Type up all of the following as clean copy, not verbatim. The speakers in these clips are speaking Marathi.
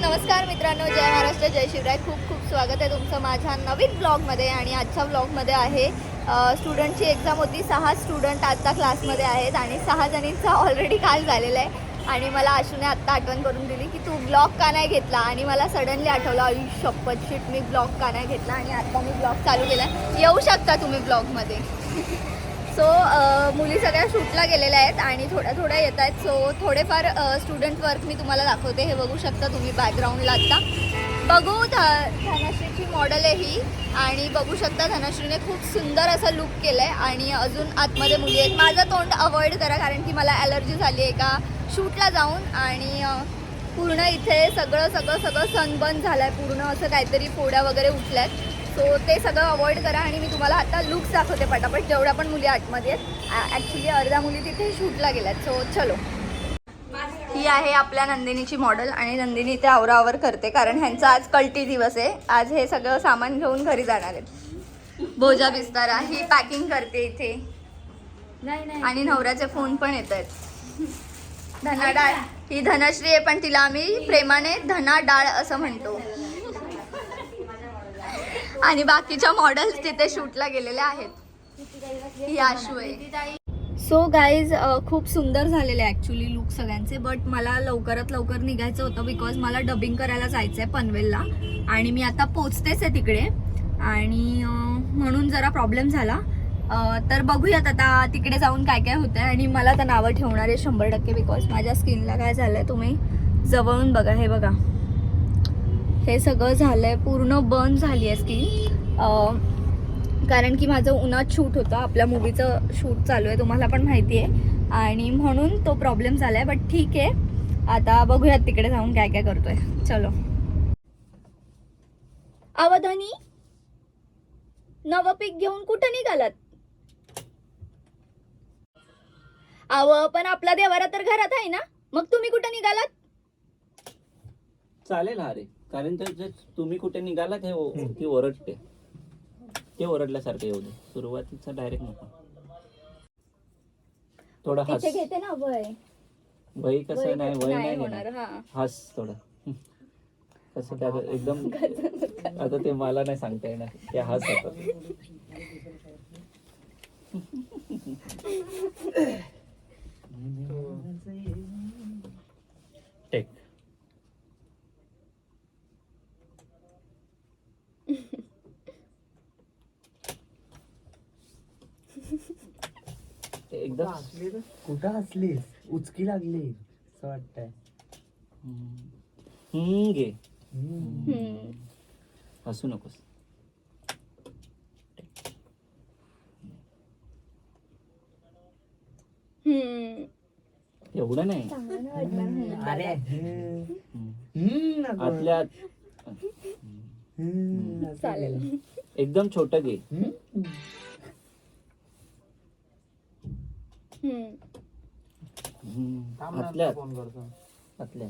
नमस्कार मित्रांनो, जय महाराष्ट्र, जय शिवराय. खूप खूप स्वागत आहे तुमचं माझ्या नवीन ब्लॉगमध्ये. आणि आजच्या ब्लॉगमध्ये आहे स्टुडंटची एक्झाम होती. 6 स्टुडंट आत्ता क्लासमध्ये आहेत आणि 6 जणींचा ऑलरेडी काल झालेला आहे. आणि मला आशूने आत्ता आठवण करून दिली की तू ब्लॉग का नाही घेतला. आणि मला सडनली आठवलं, आई शपथ शिट, मी ब्लॉग का नाही घेतला. आणि आत्ता मी ब्लॉग चालू केला. येऊ शकता तुम्ही ब्लॉगमध्ये. सो मुली सगळ्या शूटला गेलेल्या आहेत आणि थोड्या येत आहेत. सो थोडेफार स्टुडंट वर्क मी तुम्हाला दाखवते. हे बघू शकता तुम्ही बॅकग्राऊंडला. आत्ता बघू धनश्रीची मॉडेल आहे ही. आणि बघू शकता धनश्रीने खूप सुंदर असं लुक केलं आहे. आणि अजून आतमध्ये मुली आहेत. माझं तोंड अवॉइड करा कारण की मला ॲलर्जी झाली आहे का शूटला जाऊन. आणि पूर्ण इथे सगळं सनबर्न झालं आहे. पूर्ण असं काहीतरी फोड्या वगैरे उठल्या आहेत. सो ते सगळं अवॉइड करा. आणि मी तुम्हाला आता लुक्स दाखवते पटापट, जेवढ्या पण मुली आतमध्ये आहेत. ॲक्च्युली अर्ध्या मुली तिथे शूटला गेल्यात. सो चलो. ही आहे आपल्या नंदिनीची मॉडेल. आणि नंदिनी इथे आवरावर करते कारण ह्यांचा आज कल्टी दिवस आहे. आज हे सगळं सामान घेऊन घरी जाणार आहेत. बोजा बिस्तारा ही पॅकिंग करते इथे. आणि नवऱ्याचे फोन पण येत आहेत. धना डाळ ही धनश्री आहे, पण तिला आम्ही प्रेमाने धना डाळ असं म्हणतो. आणि बाकीच्या मॉडेल्स तिथे शूटला गेलेल्या आहेत. ही आशू आहे. सो गाईज खूप सुंदर झालेले ॲक्च्युली लुक सगळ्यांचे. बट मला लवकरात लवकर निघायचं होतं बिकॉज मला डबिंग करायला जायचं आहे पनवेलला. आणि मी आता पोचतेच आहे तिकडे. आणि म्हणून जरा प्रॉब्लेम झाला. तर बघूयात आता तिकडे जाऊन काय काय होतं आहे. आणि मला तर नावं ठेवणार आहे 100% बिकॉज माझ्या स्किनला काय झालं आहे तुम्ही जवळून बघा. हे बघा, हे सगळं झालं आहे, पूर्ण बर्न झाली आहे स्किन. कारण की माझं उन्हात शूट होतं, आपल्या मूवीचं शूट चालू आहे, तुम्हाला पण माहिती आहे. आणि म्हणून तो प्रॉब्लेम झाला आहे. बट ठीक आहे, आता बघूयात तिकडे जाऊन काय काय करतोय. चलो. अवधानी, नवं पीक घेऊन कुठं निघालात? पण आपला देवारा तर घरात आहे ना, मग तुम्ही कुठं निघालात? चालेल अरे, कारण तर तुम्ही कुठे निघालात हे ती ओरडते. ते ओरडल्यासारखं येऊ दे. सुरुवातीचा डायरेक्ट नको. थोडं हस. घेते ना वय कसं नाही, वय नाही होणार. हस थोडं. कसं त्या एकदम आता ते मला नाही सांगता येणार. ते हस आता. टेक. एकदम कुठं हसलीस? उचकी लागली असं वाटतंय. घे, हसू नकोस. एवढं नाही. अरे आतल्या चालेल. एकदम छोट घे. आतल्या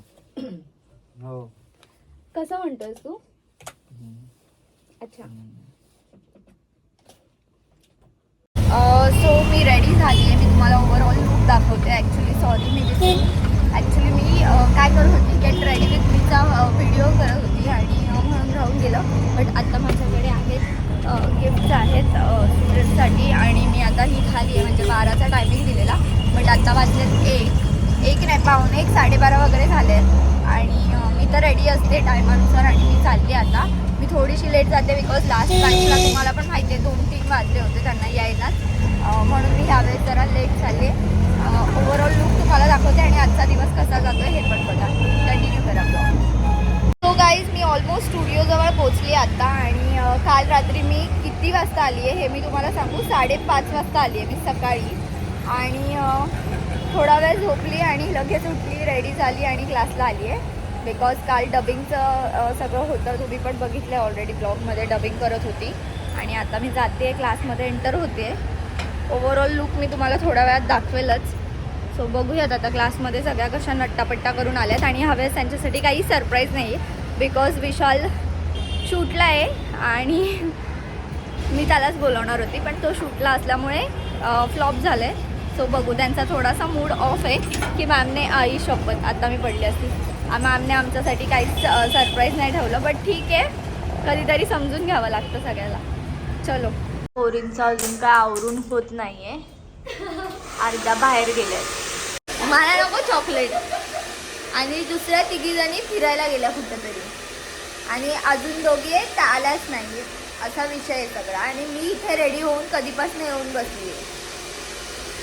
हो. कसं म्हणतोस तू? अच्छा. सो मी रेडी झाली आहे. मी तुम्हाला ओव्हरऑल लुक दाखवते. ॲक्च्युली सॉरी, मी काय करत होती, गेट रेडी विथ मीचा व्हिडिओ करत होती आणि म्हणून राहून गेलं. बट आता माझ्याकडे आहेत गिफ्ट्स आहेत स्टुडंटसाठी. आणि मी आता ही खाली आहे, म्हणजे 12चा टायमिंग दिलेला. बट आता वाजलेत एक नाही, पावणे 1, 12:30 वगैरे झाले. आणि मी तर रेडी असते टायमानुसार. आणि मी चालली आता. मी थोडीशी लेट जाते बिकॉज लास्ट टाईमला तुम्हाला पण माहिती आहे 2-3 वाजले होते त्यांना यायलाच. म्हणून मी ह्यावेळेस जरा लेट झाले. ओव्हरऑल लुक तुम्हाला दाखवते आणि आजचा दिवस कसा जातो हे पण बघा. कंटिन्यू करा ब्लॉग. सो गाईज, मी ऑलमोस्ट स्टुडिओजवळ पोचली आता. आणि काल रात्री मी किती वाजता आली आहे हे मी तुम्हाला सांगू. 5:30 वाजता आली आहे मी सकाळी. आणि थोडा वेळ झोपली आणि लगेच उठली, रेडी झाली आणि क्लासला आली आहे. बिकॉज काल डबिंगचं सगळं होतं, तुम्ही पण बघितलं आहे ऑलरेडी ब्लॉगमध्ये. डबिंग करत होती. आणि आता मी जाते आहे क्लासमध्ये, एंटर होते. ओव्हरऑल लुक मी तुम्हाला थोड्या वेळात दाखवेलच. सो बघूयात आता क्लासमध्ये सगळ्या कशा नट्टापट्टा करून आल्यात. आणि हवेळेस त्यांच्यासाठी काही सरप्राईज नाही आहे बिकॉज विशाल शूटला आहे. आणि मी त्यालाच बोलवणार होती पण तो शूटला असल्यामुळे फ्लॉप झालं आहे. सो बघू, त्यांचा थोडासा मूड ऑफ आहे की मॅमने आई शपथ आता मी पडली असती, मॅमने आमच्यासाठी काहीच सरप्राईज नाही ठेवलं, बट ठीक आहे, कधीतरी समजून घ्यावं लागतं सगळ्याला. चलो, पोरींचं अजून काय आवरून होत नाहीये, अर्धा बाहेर गेले. मला नको चॉकलेट. आणि दुसऱ्या तिघीजणी फिरायला गेल्या कुठेतरी, आणि अजून दोघी आहेत त्या आल्याच नाही, असा विषय आहे सगळा. आणि मी इथे रेडी होऊन कधीपासून येऊन बसली आहे.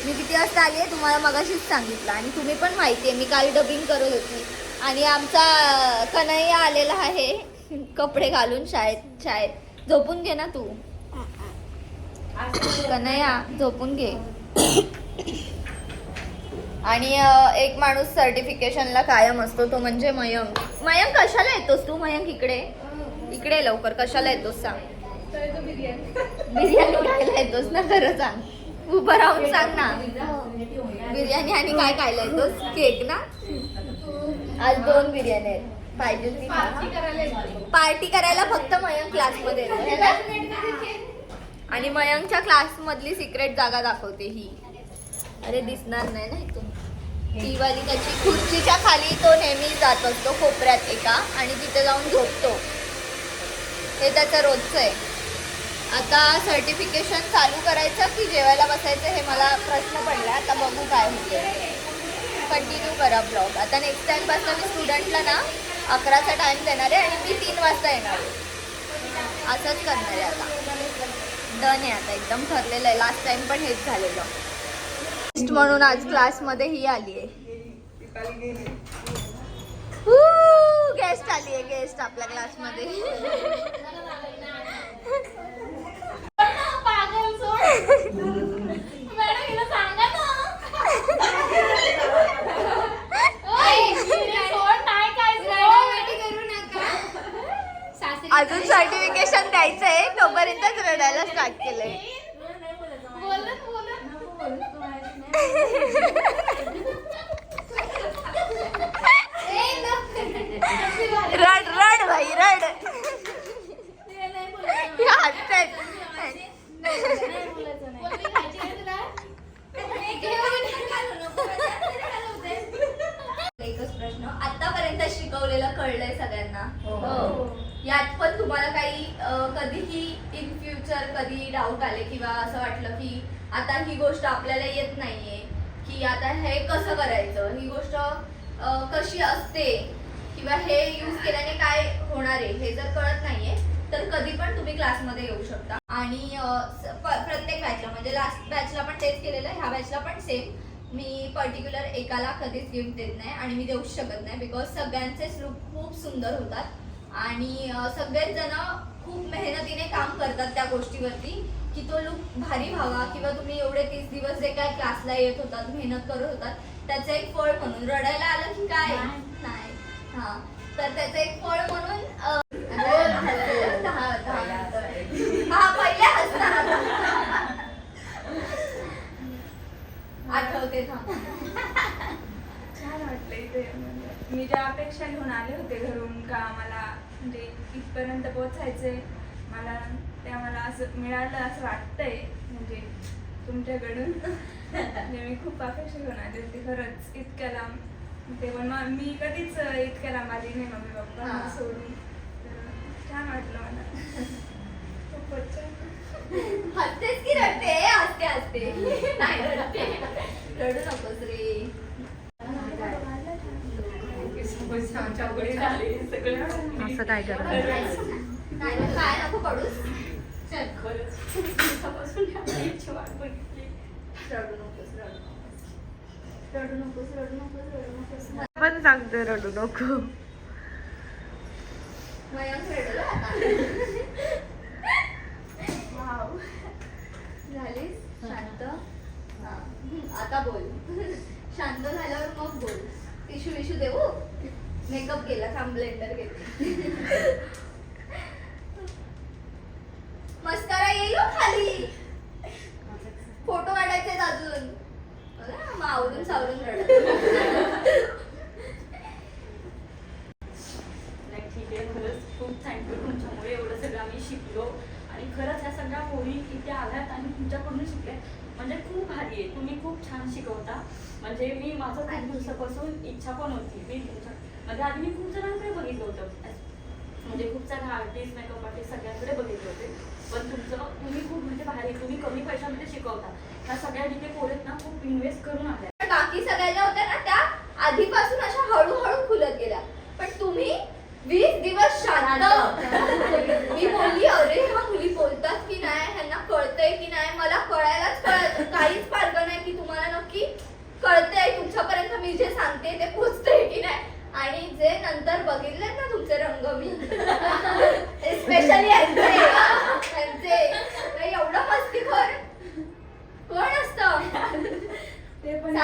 मी किती वाजता आली आहे तुम्हाला मगाशीच सांगितलं, आणि तुम्ही पण माहिती आहे मी काल डबिंग करत होती. आणि आमचा कन्हैया आलेला आहे कपडे घालून शाळेत. झोपून घे ना तू कन्हैया, झोपून घे. आणि एक माणूस सर्टिफिकेशनला कायम असतो, तो म्हणजे मयंक. मयंक कशाला येतोस तू? मयंक इकडे लवकर. कशाला येतोस सांग? बिर्याणी खायला येतोस ना? खरं सांग, उभं राहून सांग ना. बिर्याणी आणि काय खायला येतोस? केक ना? आज 2 बिर्याणी आहेत, पाहिजे ती पार्टी करायला फक्त मयंक क्लासमध्ये येतो. आणि मयंकच्या क्लास मधली सिक्रेट जागा दाखवते ही. अरे दिसणार नाही ना इथून. ती वाली त्याची खुर्चीच्या खाली तो नेहमी जात असतो कोपऱ्यात एका, आणि तिथे जाऊन झोपतो. हे त्याचं रोजचं आहे. आता सर्टिफिकेशन चालू करायचं की जेवायला बसायचं हे मला प्रश्न पडला. आता बघू काय होते. कंटिन्यू करा ब्लॉग. आता नेक्स्ट टाइमपासून मी स्टुडंटला ना 11चा टाइम देणार आहे, आणि मी 3 वाजता येणार आहे. असंच करणार आहे आता. डन आहे आता, एकदम ठरलेलं आहे. लास्ट टाइम पण हेच झालेलं. म्हणून आज क्लासमध्ये ही आली आहे. गेस्ट आली आहे, गेस्ट आपल्या क्लासमध्ये. अजून सर्टिफिकेशन द्यायचंय, तोपर्यंतच रडायला स्टार्ट केलंय. रड रड भाई रड. एकच प्रश्न, आतापर्यंत शिकवलेलं कळलंय सगळ्यांना? यात पण तुम्हाला काही कधीही इन फ्युचर कधी डाऊट आले किंवा असं वाटलं की आता ही गोष्ट आपल्याला येत नाहीये, की आता हे कसं करायचं, ही गोष्ट कशी असते, किंवा हे यूज केल्याने काय होणार आहे हे जर कळत नाहीये, तर कधी पण तुम्ही क्लासमध्ये येऊ शकता. आणि प्रत्येक बॅचला, म्हणजे लास्ट बॅचला पण तेच केलेलं, ह्या बॅचला पण सेम. मी पर्टिक्युलर एकाला कधीच गिफ्ट देत नाही, आणि मी देऊच शकत नाही, बिकॉज सगळ्यांचेच लुक खूप सुंदर होतात. आणि सगळेच जण खूप मेहनतीने काम करतात त्या गोष्टीवरती, की तो लुक भारी व्हावा, किंवा तुम्ही एवढे 30 दिवस जे काय क्लासला येत होतात, मेहनत करत होतात, त्याचं एक फळ म्हणून. रडायला आलं की काय नाही, हा, तर त्याचं एक फळ म्हणून हा पहिले हसणार आठवते. छान वाटलं इथे. मी ज्या अपेक्षा घेऊन आले होते घरून का मला म्हणजे इथपर्यंत पोचायचंय, मला असं मिळालं असं वाटतंय. म्हणजे तुमच्याकडून म्हणजे मी खूप अपेक्षा घेऊन आले होते खरंच. इतक्या लांब ते पण मी कधीच इतक्या लांब आली नाही मम्मी पप्पा सोडून. छान वाटलं मला. खूपच छान. हसतेस की रडते? हसते हसते, नाही रडते. रडू नकोस रे. असं काय करणार? नाही काय नको पडूस. रडू नकोस. पण सांगते रडू नको. मयंक रडलं आता. झालीस शांत? आता बोल. शांत झाल्यावर मग बोल. टिशू विशू देऊ? मेकअप केला, थांब ब्लेंडर घेते. मस्कारा येईल खाली. फोटो काढायचे अजून. मग आवरून सावरून रडत. ठीक आहे, खरंच खूप थँक्यू. तुमच्यामुळे एवढं सगळं आम्ही शिकलो, आणि खरंच ह्या सगळ्या मुली इथे आल्यात आणि तुमच्याकडून शिकले, म्हणजे खूप भारी आहे. तुम्ही खूप छान शिकवता. म्हणजे मी माझं खूप दिवसापासून इच्छा पण होती, मी तुमच्या म्हणजे आधी मी खूप जणांकडे बघितलं होतं, म्हणजे खूप सारे आर्टिस्ट, मेकअप आर्टिस्ट सगळ्यांकडे बघितले होते. पण तुम्ही खूप म्हणजे भारी, तुम्ही कमी पैशामध्ये शिकवता. ह्या सगळ्या जिथे पोरेत ना खूप इन्व्हेस्ट करून आल्या. बाकी सगळ्या ज्या होत्या ना त्या आधीपासून अशा हळूहळू खुलत गेल्या, पण तुम्ही 20 दिवस शांत. मी बोलली अरे ह्या मुली बोलतात की नाही, ह्यांना कळतंय की नाही. मला कळायलाच काहीच मार्ग नाही की तुम्हाला नक्की कळतंय, तुमच्यापर्यंत मी जे सांगते ते पोचतंय की नाही. आणि जे नंतर बघितले ना तुमचे रंग मी स्पेशली यांचे एवढं मस्तीखोर कोण असतं ते पण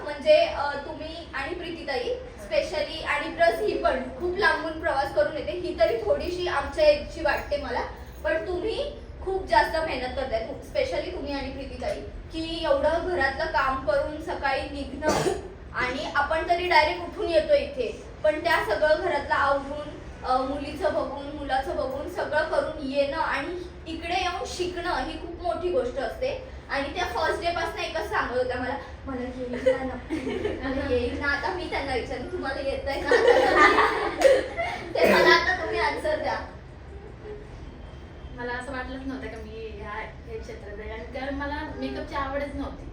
म्हणजे तुम्ही आणि प्रीतीताई स्पेशली आणि प्लस ही पण खूप लांबून प्रवास करून येते. ही तरी थोडीशी आमच्या एजची वाटते मला, पण तुम्ही खूप जास्त मेहनत करताय, स्पेशली तुम्ही आणि प्रीतीताई, की एवढं घरातलं काम करून सकाळी निघणं. आणि आपण तरी डायरेक्ट उठून येतो इथे, पण त्या सगळं घरातलं आवरून मुलीचं बघून मुलाचं बघून सगळं करून येणं आणि इकडे येऊन शिकणं ही खूप मोठी गोष्ट असते. आणि त्या फर्स्ट डे पासून एकच सांगत होत्या मला येईल ना, मला येईल ना. आता मी त्यांना विचारलं तुम्हाला येतंय ना, ते मला आता तुम्ही आन्सर द्या. मला असं वाटलंच नव्हतं का मी हे क्षेत्रात आहे, आणि कारण मला मेकअपची आवडच नव्हती.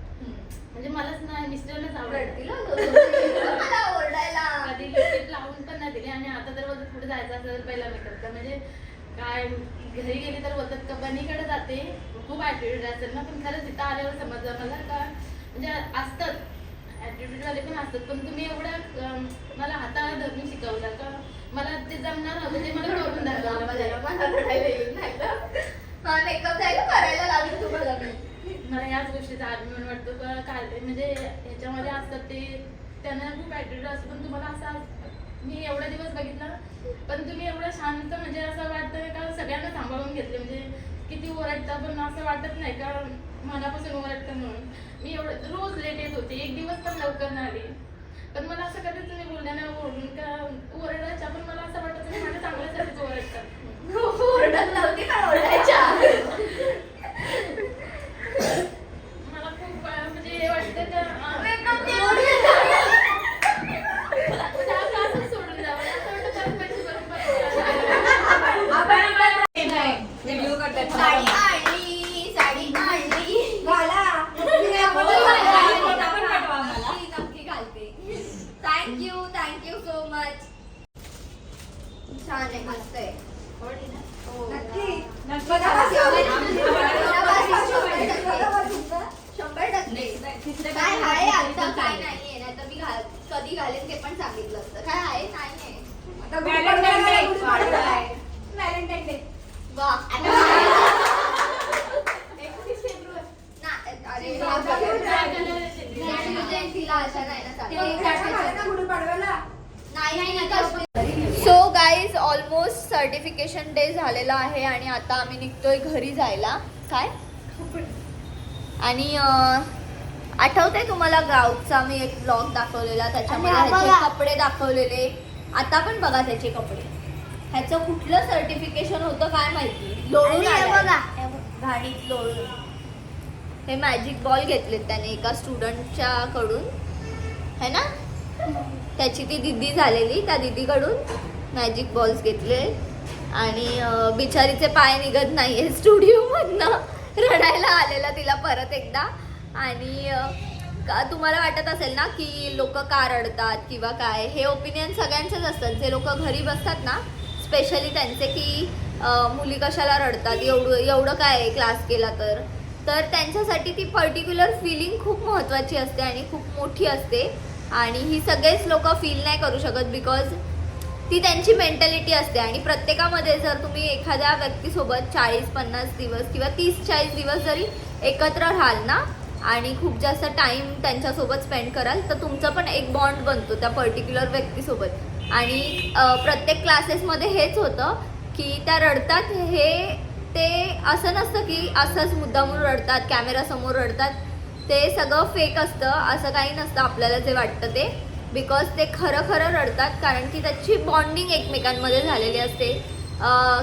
म्हणजे मलाच नाही, मिस्टरलाच आवडतील मला ओरडायला. कधी लिपस्टिक लावून पण नाही दिली. आणि आता तर बोलतात पुढे जायचं असेल तर पहिला मेकअप का, म्हणजे काय घरी गेली तर बोलतात का बनीकडे जाते, खूप ॲटिट्यूड असेल ना. पण खरंच इथं आल्यावर समजलं मला का म्हणजे असतात ॲटिट्यूडवाले पण असतात, पण तुम्ही एवढं मला हाताला धरून शिकवलं का मला ते जमणार नव्हतं, ते मला करून दाखवलं. मेकअप जायला करायला लागेल तुम्हाला. मला याच गोष्टीचा अभिमान वाटतो का काय म्हणजे ह्याच्यामध्ये असतात ते त्यांना खूप ॲटिट्यूड असतो, पण तुम्हाला असं मी एवढा दिवस बघितलं पण तुम्ही एवढं शांत, म्हणजे असं वाटतं का सगळ्यांना सांभाळून घेतले. म्हणजे किती ओरडता पण असं वाटत नाही का मनापासून ओरडतं म्हणून. मी एवढं रोज लेट येत होते, एक दिवस पण लवकर नाही आली, पण मला असं कधीच तुम्ही बोलल्या नाही ओरडून का ओरडायच्या, पण मला असं वाटतं की माझ्या चांगल्यासाठीच ओरडतात. ओरडत नव्हती का ओरडायच्या. मला खूप म्हणजे हे वाटतं का सोडून जावं असं वाटतं, पैसे साडी आणली घाला. नक्की घालते. Thank you so much. छान आहे, मस्त आहे. नक्की 100%. काय आहे आता काय नाहीये, नाही तर मी कधी घालेन ते पण सांगितलं असतं. काय आहे नाहीये. वा. So guys almost certification day झालेला आहे आणि आता आम्ही निघतोय घरी जायला. काय आणि आठवतंय तुम्हाला गावचा मी एक ब्लॉग दाखवलेला, त्याच्यामध्ये ह्याचे कपडे दाखवलेले. आता पण बघा त्याचे कपडे. ह्याचं कुठलं सर्टिफिकेशन होतं काय माहिती, लोळून गाडीत लोळून. हे मॅजिक बॉल घेतलेत त्याने एका स्टुडंटच्या कडून है ना, त्याची ती दिदी झालेली, त्या दिदीकडून मॅजिक बॉल्स घेतले. आणि बिचारीचे पाय निघत नाहीये स्टुडिओमधनं, रडायला आलेला तिला परत एकदा. आणि तुम्हाला वाटत असेल ना की लोक का रडतात किंवा काय, हे ओपिनियन सगळ्यांचेच असतात. जे लोक घरी बसतात ना स्पेशली त्यांचे, की मुली कशाला रडतात, एवढं काय क्लास केला तर त्यांच्यासाठी ती पर्टिक्युलर फिलिंग खूप महत्त्वाची असते आणि खूप मोठी असते. आणि ही सगळेच लोक फील नाही करू शकत बिकॉज ती त्यांची मेंटॅलिटी असते. आणि प्रत्येकामध्ये जर तुम्ही एखाद्या व्यक्तीसोबत 40-50 दिवस किंवा 30-40 दिवस जरी एकत्र राहाल ना आणि खूप जास्त टाईम त्यांच्यासोबत स्पेंड कराल तर तुमचं पण एक बॉन्ड बनतो त्या पर्टिक्युलर व्यक्तीसोबत. आणि प्रत्येक क्लासेसमध्ये हेच होतं की त्या रडतात, हे ते असं नसतं की असंच मुद्दामून रडतात, कॅमेरासमोर रडतात. ते सगळं फेक असतं, असं काही नसतं आपल्याला जे वाटतं ते. बिकॉज ते खरं रडतात कारण की त्याची बॉन्डिंग एकमेकांमध्ये झालेली असते.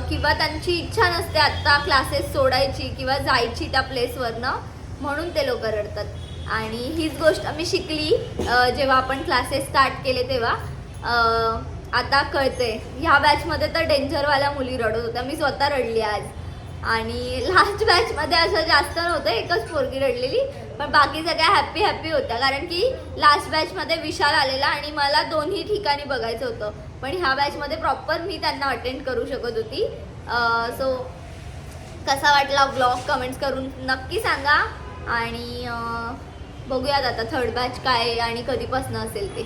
किंवा त्यांची इच्छा नसते आत्ता क्लासेस सोडायची किंवा जायची त्या प्लेसवरनं, म्हणून ते लोक रडतात. आणि हीच गोष्ट मी शिकली जेव्हा आपण क्लासेस स्टार्ट केले तेव्हा. आता कळते. ह्या बॅचमध्ये तर डेंजरवाल्या मुली रडत होत्या, मी स्वतः रडली आज. आणि लास्ट बॅचमध्ये असं जास्त नव्हतं, एकच पोरगी रडलेली, पण बाकी सगळ्या हॅपी होत्या. कारण की लास्ट बॅचमध्ये विशाल आलेला आणि मला दोन्ही ठिकाणी बघायचं होतं, पण ह्या बॅचमध्ये प्रॉपर मी त्यांना अटेंड करू शकत होती. सो कसा वाटला व्लॉग कमेंट्स करून नक्की सांगा. आणि बघूयात आता थर्ड बॅच काय आणि कधीपासून असेल ते.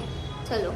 चलो.